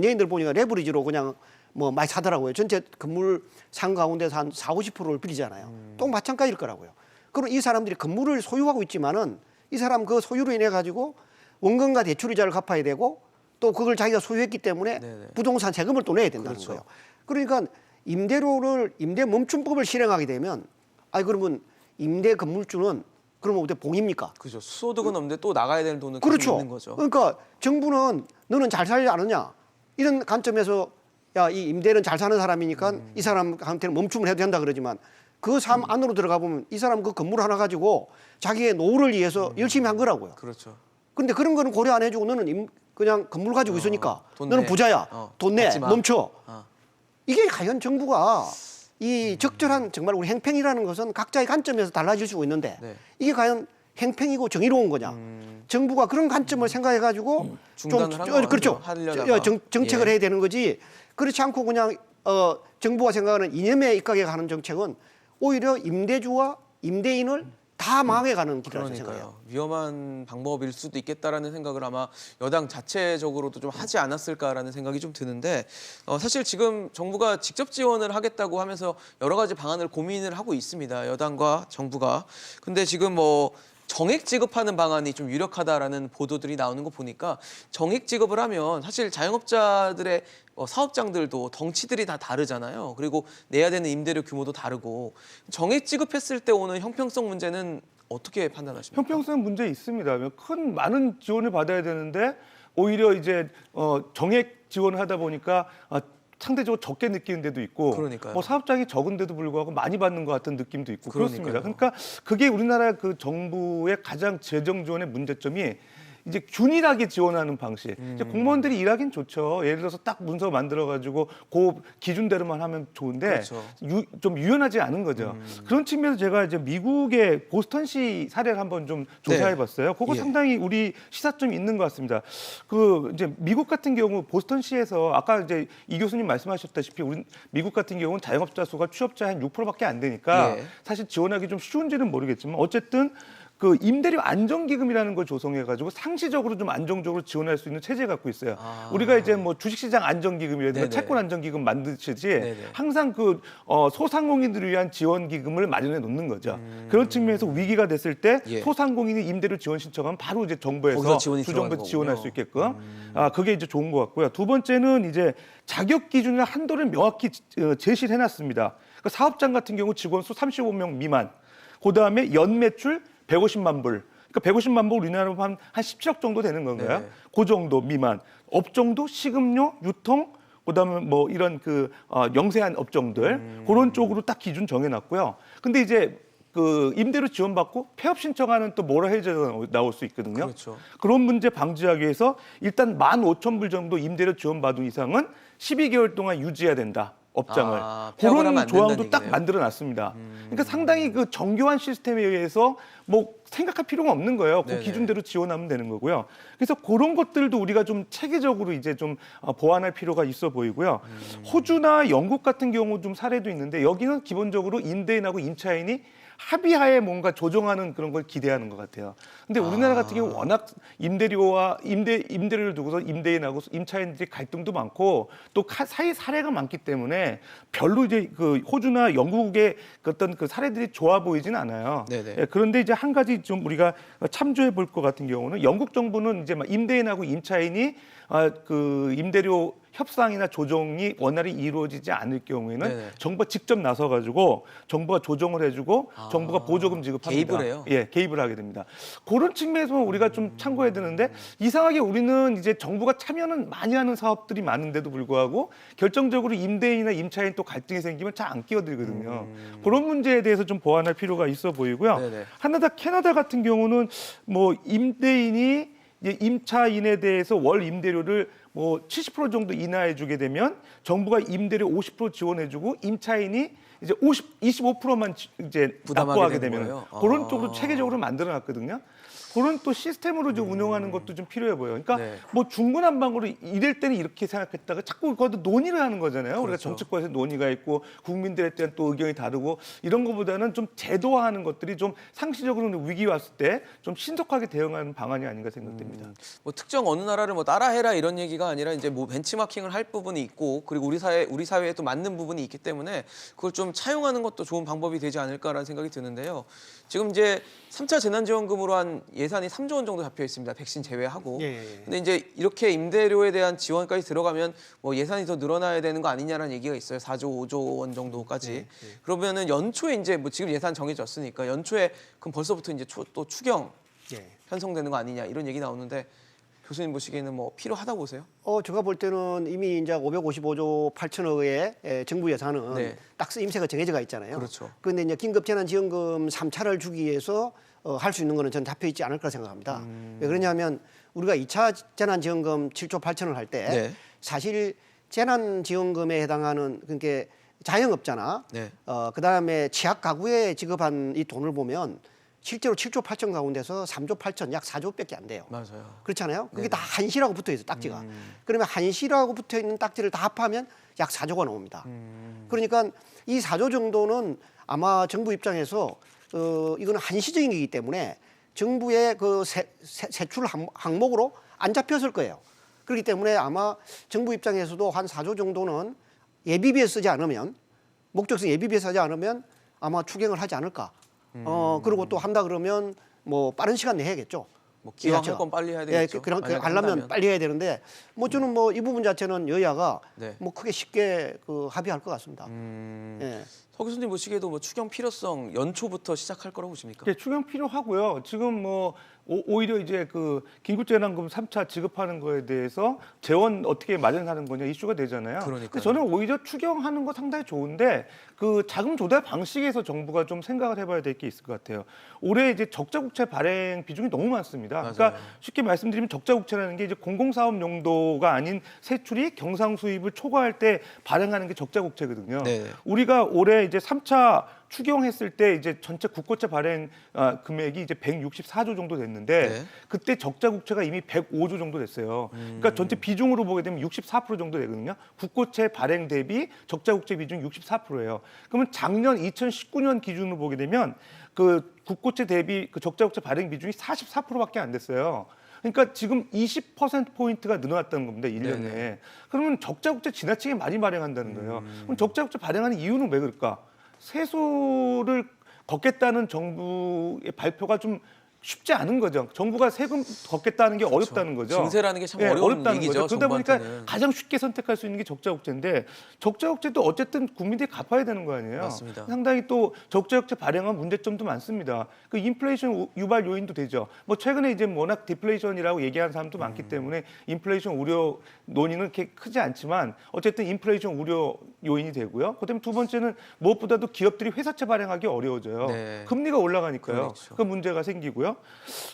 레버리지로 그냥 뭐 많이 사더라고요. 전체 건물 상 가운데서 한 40~50%를 빌리잖아요. 또 마찬가지일 거라고요. 그럼 이 사람들이 건물을 소유하고 있지만은 이 사람 그 소유로 인해 가지고 원금과 대출이자를 갚아야 되고 또 그걸 자기가 소유했기 때문에 네네. 부동산 세금을 또 내야 된다는 그렇죠. 거예요. 그러니까 임대 멈춤법을 실행하게 되면 그러면 임대 건물주는 그러면 어때 봉입니까? 그죠. 소득은 없는데 또 나가야 되는 돈은 계속 그렇죠. 있는 거죠. 그러니까 정부는 너는 잘 살지 않느냐 이런 관점에서 야, 이 임대는 잘 사는 사람이니까 이 사람한테는 멈춤을 해도 된다 그러지만 그 삶 안으로 들어가 보면 이 사람 그 건물 하나 가지고 자기의 노후를 위해서 열심히 한 거라고요. 그렇죠. 근데 그런 거는 고려 안 해주고 너는 그냥 건물 가지고 있으니까 돈 너는 내. 부자야. 돈 내. 받지 마. 멈춰. 아. 이게 과연 정부가 이 적절한 정말 우리 행평이라는 것은 각자의 관점에서 달라질 수 있는데 네. 이게 과연 행평이고 정의로운 거냐? 정부가 그런 관점을 생각해가지고 중단을 한 거죠. 그렇죠. 하려다가. 정책을 예. 해야 되는 거지. 그렇지 않고 그냥 정부가 생각하는 이념에 입각해 가는 정책은 오히려 임대주와 임대인을 다 망해가는 길이라고 생각해요. 그러니까요. 위험한 방법일 수도 있겠다라는 생각을 아마 여당 자체적으로도 좀 하지 않았을까라는 생각이 좀 드는데 사실 지금 정부가 직접 지원을 하겠다고 하면서 여러 가지 방안을 고민을 하고 있습니다. 여당과 정부가. 근데 지금 뭐 정액 지급하는 방안이 좀 유력하다라는 보도들이 나오는 거 보니까 정액 지급을 하면 사실 자영업자들의 사업장들도 덩치들이 다 다르잖아요. 그리고 내야 되는 임대료 규모도 다르고 정액 지급했을 때 오는 형평성 문제는 어떻게 판단하십니까? 형평성 문제 있습니다. 많은 지원을 받아야 되는데 오히려 이제 정액 지원을 하다 보니까 상대적으로 적게 느끼는 데도 있고 그러니까요. 뭐 사업장이 적은데도 불구하고 많이 받는 것 같은 느낌도 있고 그러니까요. 그렇습니다. 그러니까 그게 우리나라 그 정부의 가장 재정 지원의 문제점이 이제 균일하게 지원하는 방식. 이제 공무원들이 일하긴 좋죠. 예를 들어서 딱 문서 만들어가지고 그 기준대로만 하면 좋은데 그렇죠. 좀 유연하지 않은 거죠. 그런 측면에서 제가 이제 미국의 보스턴시 사례를 한번 좀 조사해봤어요. 그거 예. 상당히 우리 시사점이 있는 것 같습니다. 그 이제 미국 같은 경우 보스턴시에서 아까 이제 이 교수님 말씀하셨다시피 우리 미국 같은 경우는 자영업자 수가 취업자 한 6%밖에 안 되니까 예. 사실 지원하기 좀 쉬운지는 모르겠지만 어쨌든 그 임대료 안정기금이라는 걸 조성해가지고 상시적으로 좀 안정적으로 지원할 수 있는 체제 갖고 있어요. 우리가 이제 뭐 주식시장 안정기금이라든가 네네. 채권 안정기금 만드시지 네네. 항상 그 소상공인들을 위한 지원기금을 마련해 놓는 거죠. 그런 측면에서 위기가 됐을 때 예. 소상공인이 임대료 지원 신청하면 바로 이제 거기서 정부에서 지원이 주정부에서 들어가는 지원할 거군요. 수 있게끔 그게 이제 좋은 것 같고요. 두 번째는 이제 자격 기준이나 한도를 명확히 제시를 해놨습니다. 그러니까 사업장 같은 경우 직원 수 35명 미만, 그 다음에 연 매출 150만 불. 그러니까 150만 불 우리나라로 한 17억 정도 되는 건가요? 네. 그 정도 미만. 업종도 식음료, 유통, 그다음에 뭐 이런 그 영세한 업종들 그런 쪽으로 딱 기준 정해놨고요. 근데 이제 그 임대료 지원받고 폐업 신청하는 또 모라해제가 나올 수 있거든요. 그렇죠. 그런 문제 방지하기 위해서 일단 15,000불 정도 임대료 지원받은 이상은 12개월 동안 유지해야 된다. 업장을. 폐업을 하면 안 그런 조항도 된다는 딱 얘기네요. 만들어놨습니다. 그러니까 상당히 그 정교한 시스템에 의해서 뭐 생각할 필요가 없는 거예요. 그 네네. 기준대로 지원하면 되는 거고요. 그래서 그런 것들도 우리가 좀 체계적으로 이제 좀 보완할 필요가 있어 보이고요. 호주나 영국 같은 경우 좀 사례도 있는데 여기는 기본적으로 임대인하고 임차인이 합의하에 뭔가 조정하는 그런 걸 기대하는 것 같아요. 근데 우리나라 같은 경우 워낙 임대료를 두고서 임대인하고 임차인들이 갈등도 많고 또 사회 사례가 많기 때문에 별로 이제 그 호주나 영국의 어떤 그 사례들이 좋아 보이진 않아요. 네네. 예, 그런데 이제 한 가지 좀 우리가 참조해 볼 것 같은 경우는 영국 정부는 이제 막 임대인하고 임차인이 그 임대료 협상이나 조정이 원활히 이루어지지 않을 경우에는 네네. 정부가 직접 나서 가지고 정부가 조정을 해주고 정부가 보조금 지급합니다. 개입을 해요? 예, 개입을 하게 됩니다. 그런 측면에서 우리가 좀 참고해야 되는데 이상하게 우리는 이제 정부가 참여는 많이 하는 사업들이 많은데도 불구하고 결정적으로 임대인이나 임차인 또 갈등이 생기면 잘 안 끼어들거든요. 그런 문제에 대해서 좀 보완할 필요가 있어 보이고요. 네네. 캐나다 같은 경우는 뭐 임대인이 이제 임차인에 대해서 월 임대료를 뭐 70% 정도 인하해 주게 되면 정부가 임대료 50% 지원해 주고 임차인이 이제 25%만 이제 부담하게 납부하게 되는 되면 거예요? 그런 아. 쪽으로 체계적으로 만들어 놨거든요. 그런 또 시스템으로 좀 운영하는 것도 좀 필요해 보여요. 그러니까 네. 뭐 중구난방으로 이럴 때는 이렇게 생각했다가 자꾸 그것도 논의를 하는 거잖아요. 우리가 그렇죠. 정치권에서 논의가 있고 국민들에 대한 또 의견이 다르고 이런 것보다는 좀 제도화하는 것들이 좀 상시적으로 위기 왔을 때 좀 신속하게 대응하는 방안이 아닌가 생각됩니다. 뭐 특정 어느 나라를 뭐 따라해라 이런 얘기가 아니라 이제 뭐 벤치마킹을 할 부분이 있고 그리고 우리 사회에 또 맞는 부분이 있기 때문에 그걸 좀 차용하는 것도 좋은 방법이 되지 않을까라는 생각이 드는데요. 지금 이제 3차 재난지원금으로 한 예산이 3조 원 정도 잡혀 있습니다. 백신 제외하고. 예. 근데 이제 이렇게 임대료에 대한 지원까지 들어가면 뭐 예산이 더 늘어나야 되는 거 아니냐라는 얘기가 있어요. 4조, 5조 원 정도까지. 그러면은 연초에 이제 뭐 지금 예산 정해졌으니까 연초에 그럼 벌써부터 이제 또 추경 예. 편성되는 거 아니냐 이런 얘기 나오는데 교수님 보시기에는 뭐 필요하다고 보세요? 제가 볼 때는 이미 이제 555조 8천억의 정부 예산은 네. 딱 쓰임새가 정해져가 있잖아요. 그렇죠. 그런데 이제 긴급재난지원금 3차를 주기 위해서 할 수 있는 거는 전 잡혀 있지 않을 거라 생각합니다. 왜 그러냐면 우리가 2차 재난지원금 7조 8천을 할 때 네. 사실 재난지원금에 해당하는 그러니까 자영업자나 네. 그다음에 취약 가구에 지급한 이 돈을 보면 실제로 7조 8천 가운데서 3조 8천 약 4조밖에 안 돼요. 맞아요. 그렇잖아요. 그게 네네. 다 한시라고 붙어 있어요, 딱지가. 그러면 한시라고 붙어 있는 딱지를 다 합하면 약 4조가 나옵니다. 그러니까 이 4조 정도는 아마 정부 입장에서 이거는 한시적인 거기 때문에 정부의 그 세출 항목으로 안 잡혔을 거예요. 그렇기 때문에 아마 정부 입장에서도 한 4조 정도는 예비비에 쓰지 않으면 목적성 예비비에 쓰지 않으면 아마 추경을 하지 않을까. 그리고 또 한다 그러면 뭐 빠른 시간 내에 해야겠죠. 뭐 기왕 이 자체가. 할 건 빨리 해야 예, 되겠죠. 그런 만약에 하려면 한다면. 빨리 해야 되는데 뭐 저는 뭐 이 부분 자체는 여야가 네. 뭐 크게 쉽게 합의할 것 같습니다. 음, 예. 서 교수님 보시기에도 뭐 추경 필요성 연초부터 시작할 거라고 보십니까? 예, 추경 필요하고요. 지금 뭐 오히려 이제 그 긴급재난금 3차 지급하는 거에 대해서 재원 어떻게 마련하는 거냐 이슈가 되잖아요. 그러니까요. 그래서 저는 오히려 추경하는 거 상당히 좋은데 그 자금 조달 방식에서 정부가 좀 생각을 해봐야 될 게 있을 것 같아요. 올해 이제 적자국채 발행 비중이 너무 많습니다. 맞아요. 그러니까 쉽게 말씀드리면 적자국채라는 게 이제 공공사업 용도가 아닌 세출이 경상수입을 초과할 때 발행하는 게 적자국채거든요. 네. 우리가 올해 이제 3차 추경했을 때 이제 전체 국고채 발행 금액이 이제 164조 정도 됐는데 네. 그때 적자 국채가 이미 105조 정도 됐어요. 그러니까 전체 비중으로 보게 되면 64% 정도 되거든요. 국고채 발행 대비 적자 국채 비중이 64%예요. 그러면 작년 2019년 기준으로 보게 되면 그 국고채 대비 그 적자 국채 발행 비중이 44%밖에 안 됐어요. 그러니까 지금 20%포인트가 늘어났다는 겁니다. 1년 내에. 네네. 그러면 적자 국채 지나치게 많이 발행한다는 거예요. 그럼 적자 국채 발행하는 이유는 왜 그럴까? 세수를 걷겠다는 정부의 발표가 좀 쉽지 않은 거죠. 정부가 세금 걷겠다는 게 어렵다는 거죠. 증세라는 게 참 어려운 어렵다는 얘기죠, 거죠. 그러다 보니까 정부한테는. 가장 쉽게 선택할 수 있는 게 적자국채인데 적자국채도 어쨌든 국민들이 갚아야 되는 거 아니에요. 맞습니다. 상당히 또 적자국채 발행한 문제점도 많습니다. 그 인플레이션 유발 요인도 되죠. 뭐 최근에 이제 워낙 디플레이션이라고 얘기하는 사람도 많기 때문에 인플레이션 우려 논의는 그렇게 크지 않지만 어쨌든 인플레이션 우려 요인이 되고요. 그다음에 두 번째는 무엇보다도 기업들이 회사채 발행하기 어려워져요. 네. 금리가 올라가니까요. 그렇죠. 그 문제가 생기고요.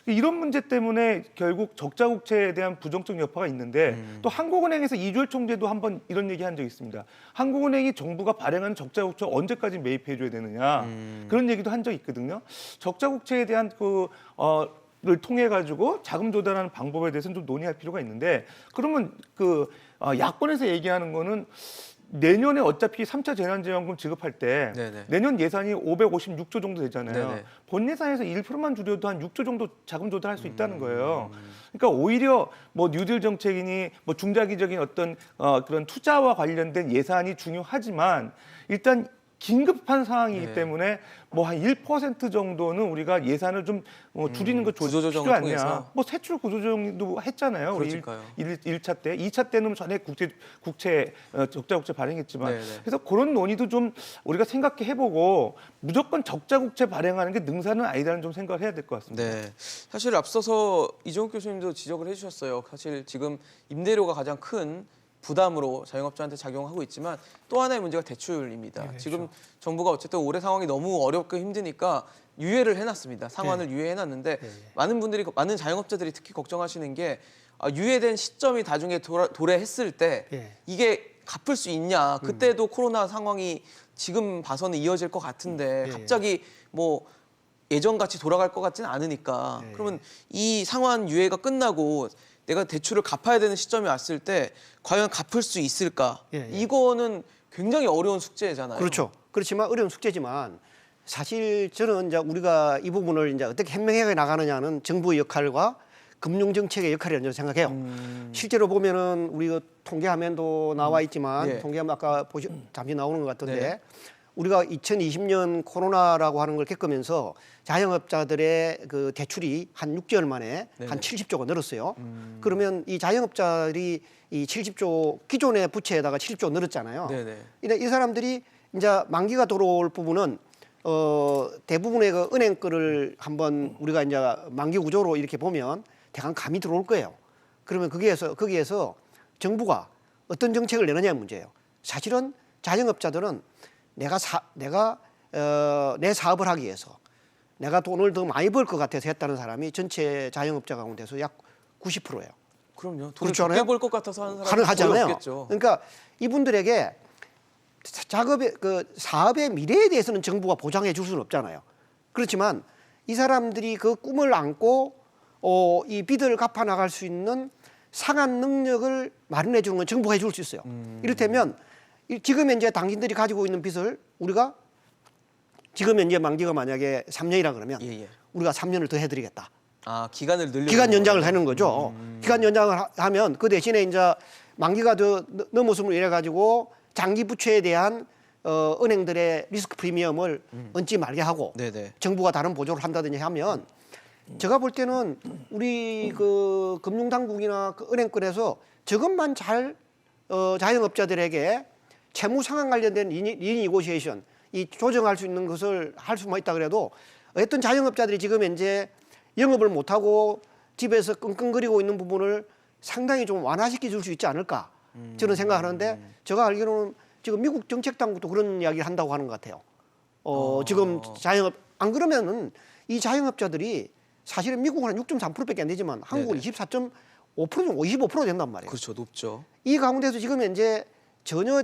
이런 문제 때문에 결국 적자국채에 대한 부정적 여파가 있는데 또 한국은행에서 이주열 총재도 한번 이런 얘기 한 적이 있습니다. 한국은행이 정부가 발행하는 적자국채 언제까지 매입해줘야 되느냐 그런 얘기도 한 적이 있거든요. 적자국채에 대한 를 통해 가지고 자금 조달하는 방법에 대해서는 좀 논의할 필요가 있는데 그러면 야권에서 얘기하는 거는 내년에 어차피 3차 재난지원금 지급할 때 네네. 내년 예산이 556조 정도 되잖아요. 네네. 본 예산에서 1%만 줄여도 한 6조 정도 자금 조달할 수 있다는 거예요. 그러니까 오히려 뭐 뉴딜 정책이니 뭐 중장기적인 어떤 그런 투자와 관련된 예산이 중요하지만 일단 긴급한 상황이기 네. 때문에 뭐 한 1% 정도는 우리가 예산을 좀 줄이는 거 구조조정을 필요 통해서. 아니냐. 뭐 세출 구조조정도 했잖아요. 우리 그러니까요. 1차 때. 2차 때는 전에 국채 적자국채 발행했지만 네네. 그래서 그런 논의도 좀 우리가 생각해 보고 무조건 적자국채 발행하는 게 능사는 아니다는 좀 생각을 해야 될 것 같습니다. 네, 사실 앞서서 이종욱 교수님도 지적을 해주셨어요. 사실 지금 임대료가 가장 큰 부담으로 자영업자한테 작용하고 있지만 또 하나의 문제가 대출입니다. 네, 그렇죠. 지금 정부가 어쨌든 올해 상황이 너무 어렵고 힘드니까 유예를 해놨습니다. 상환을 유예해놨는데 많은 자영업자들이 특히 걱정하시는 게 유예된 시점이 나중에 도래했을 때 예. 이게 갚을 수 있냐. 그때도 코로나 상황이 지금 봐서는 이어질 것 같은데 예. 갑자기 뭐 예전같이 돌아갈 것 같지는 않으니까 예. 그러면 이 상환 유예가 끝나고 내가 대출을 갚아야 되는 시점이 왔을 때 과연 갚을 수 있을까? 예, 예. 이거는 굉장히 어려운 숙제잖아요. 그렇죠. 그렇지만 어려운 숙제지만 사실 저는 이제 우리가 이 부분을 이제 어떻게 현명하게 나가느냐는 정부의 역할과 금융 정책의 역할이라고 생각해요. 실제로 보면은 우리 그 통계화면도 나와 있지만 예. 통계화면 아까 잠시 나오는 것 같던데 네. 우리가 2020년 코로나라고 하는 걸 겪으면서 자영업자들의 그 대출이 한 6개월 만에 네네. 한 70조가 늘었어요. 그러면 이 자영업자들이 이 70조 기존의 부채에다가 70조 늘었잖아요. 네네. 이 사람들이 이제 만기가 들어올 부분은 대부분의 그 은행 거를 한번 우리가 이제 만기 구조로 이렇게 보면 대강 감이 들어올 거예요. 그러면 거기에서 정부가 어떤 정책을 내느냐의 문제예요. 사실은 자영업자들은 내가 내 사업을 하기 위해서 내가 돈을 더 많이 벌 것 같아서 했다는 사람이 전체 자영업자 가운데서 약 90%예요. 그럼요. 돈을 그렇지 적게 않아요? 벌 것 같아서 하는 사람이 가능하잖아요. 거의 없겠죠. 그러니까 이분들에게 사업의 미래에 대해서는 정부가 보장해 줄 수는 없잖아요. 그렇지만 이 사람들이 그 꿈을 안고 이 빚을 갚아 나갈 수 있는 상한 능력을 마련해 주는 건 정부가 해줄 수 있어요. 이를테면 지금 현재 당신들이 가지고 있는 빚을 우리가 지금 현재 만기가 만약에 3년이라 그러면 예. 우리가 3년을 더 해드리겠다. 기간을 늘려 기간 연장을 하는 거죠. 기간 연장을 하면 그 대신에 이제 만기가 더 넘어서면 이래 가지고 장기 부채에 대한 은행들의 리스크 프리미엄을 얹지 말게 하고 네네. 정부가 다른 보조를 한다든지 하면 제가 볼 때는 우리 그 금융당국이나 그 은행권에서 저것만 잘 자영업자들에게 채무 상환 관련된 리니고시에이션 이 조정할 수 있는 것을 할 수만 있다 그래도 어떤 자영업자들이 지금 이제 영업을 못하고 집에서 끙끙거리고 있는 부분을 상당히 좀 완화시켜 줄 수 있지 않을까 저는 생각하는데 제가 알기로는 지금 미국 정책 당국도 그런 이야기를 한다고 하는 것 같아요. 지금 자영업 안 그러면은 이 자영업자들이 사실은 미국은 한 6.3%밖에 안 되지만 한국은 네네. 24.5% 25% 된단 말이에요. 그렇죠, 높죠. 이 가운데서 지금 이제 전혀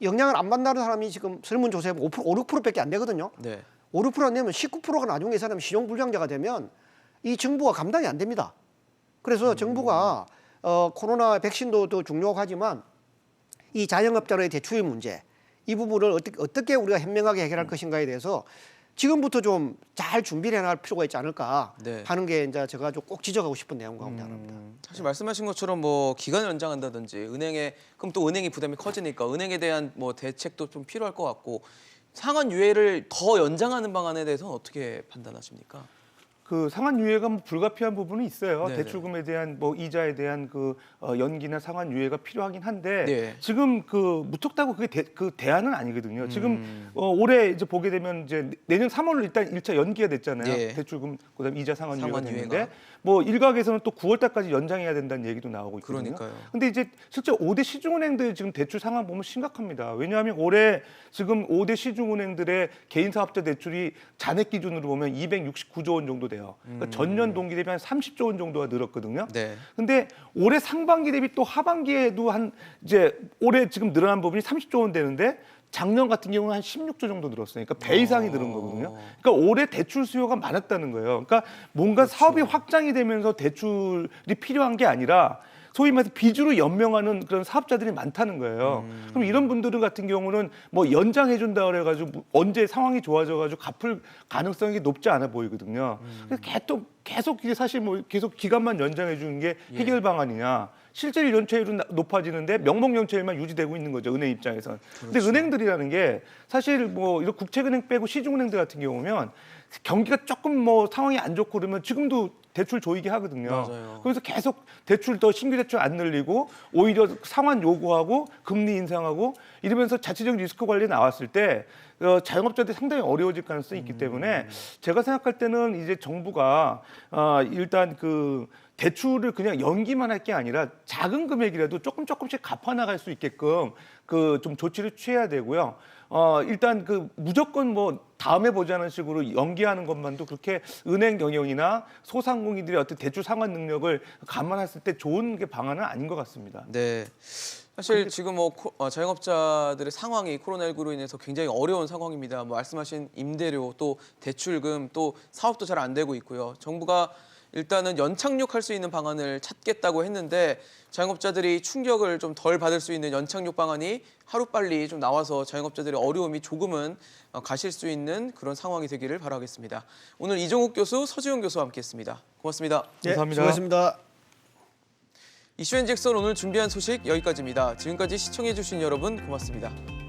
영향을 안 받는 사람이 지금 설문조사에 5%, 6%밖에 안 되거든요. 네. 5, 6% 안 되면 19%가 나중에 이 사람이 신용불량자가 되면 이 정부가 감당이 안 됩니다. 그래서 정부가 코로나 백신도 더 중요하지만 이 자영업자의 대출의 문제 이 부분을 어떻게 우리가 현명하게 해결할 것인가에 대해서 지금부터 좀 잘 준비를 해놔야 할 필요가 있지 않을까 네. 하는 게 이제 제가 좀 꼭 지적하고 싶은 내용 가운데 하나입니다. 사실 말씀하신 것처럼 뭐 기간을 연장한다든지 은행에 그럼 또 은행이 부담이 커지니까 은행에 대한 뭐 대책도 좀 필요할 것 같고 상환 유예를 더 연장하는 방안에 대해서는 어떻게 판단하십니까? 그 상환 유예가 뭐 불가피한 부분은 있어요. 네네. 대출금에 대한 뭐 이자에 대한 그 연기나 상환 유예가 필요하긴 한데 네. 지금 그 무턱대고 그게 그 대안은 아니거든요. 지금 올해 이제 보게 되면 이제 내년 3월로 일단 1차 연기가 됐잖아요. 네. 대출금 그다음 이자 상환 유예가 상환 됐는데 유예가. 뭐 일각에서는 또 9월 달까지 연장해야 된다는 얘기도 나오고 있거든요. 그러니까요. 근데 이제 실제 5대 시중은행들 지금 대출 상황 보면 심각합니다. 왜냐하면 올해 지금 5대 시중은행들의 개인 사업자 대출이 잔액 기준으로 보면 269조 원 정도 돼요. 그러니까 전년 동기 대비 한 30조 원 정도가 늘었거든요. 네. 근데 올해 상반기 대비 또 하반기에도 한 이제 올해 지금 늘어난 부분이 30조 원 되는데 작년 같은 경우는 한 16조 정도 늘었어요. 그러니까 배 이상이 늘은 거거든요. 그러니까 올해 대출 수요가 많았다는 거예요. 그러니까 뭔가 사업이 확장이 되면서 대출이 필요한 게 아니라 소위 말해서 빚으로 연명하는 그런 사업자들이 많다는 거예요. 그럼 이런 분들 같은 경우는 뭐 연장해 준다 그래가지고 언제 상황이 좋아져가지고 갚을 가능성이 높지 않아 보이거든요. 그래서 계속 이게 사실 뭐 계속 기간만 연장해 주는 게 해결 방안이냐? 실질 연체율은 높아지는데 명목 연체율만 유지되고 있는 거죠, 은행 입장에서는. 근데 은행들이라는 게 사실 뭐 이런 국책은행 빼고 시중은행들 같은 경우면 경기가 조금 뭐 상황이 안 좋고 그러면 지금도 대출 조이게 하거든요. 맞아요. 그래서 계속 대출 더 신규 대출 안 늘리고 오히려 상환 요구하고 금리 인상하고 이러면서 자체적인 리스크 관리 나왔을 때 자영업자들이 상당히 어려워질 가능성이 있기 때문에 제가 생각할 때는 이제 정부가 일단 그 대출을 그냥 연기만 할 게 아니라 작은 금액이라도 조금씩 갚아 나갈 수 있게끔 그 좀 조치를 취해야 되고요. 일단 그 무조건 뭐 다음에 보자는 식으로 연기하는 것만도 그렇게 은행 경영이나 소상공인들의 어떤 대출 상환 능력을 감안했을 때 좋은 게 방안은 아닌 것 같습니다. 네. 사실 지금 뭐 자영업자들의 상황이 코로나19로 인해서 굉장히 어려운 상황입니다. 뭐 말씀하신 임대료 또 대출금 또 사업도 잘 안 되고 있고요. 정부가 일단은 연착륙할 수 있는 방안을 찾겠다고 했는데 자영업자들이 충격을 좀 덜 받을 수 있는 연착륙 방안이 하루빨리 좀 나와서 자영업자들의 어려움이 조금은 가실 수 있는 그런 상황이 되기를 바라겠습니다. 오늘 이종욱 교수, 서지용 교수와 함께했습니다. 고맙습니다. 네, 감사합니다. 수고하셨습니다. 이슈앤직설 오늘 준비한 소식 여기까지입니다. 지금까지 시청해주신 여러분 고맙습니다.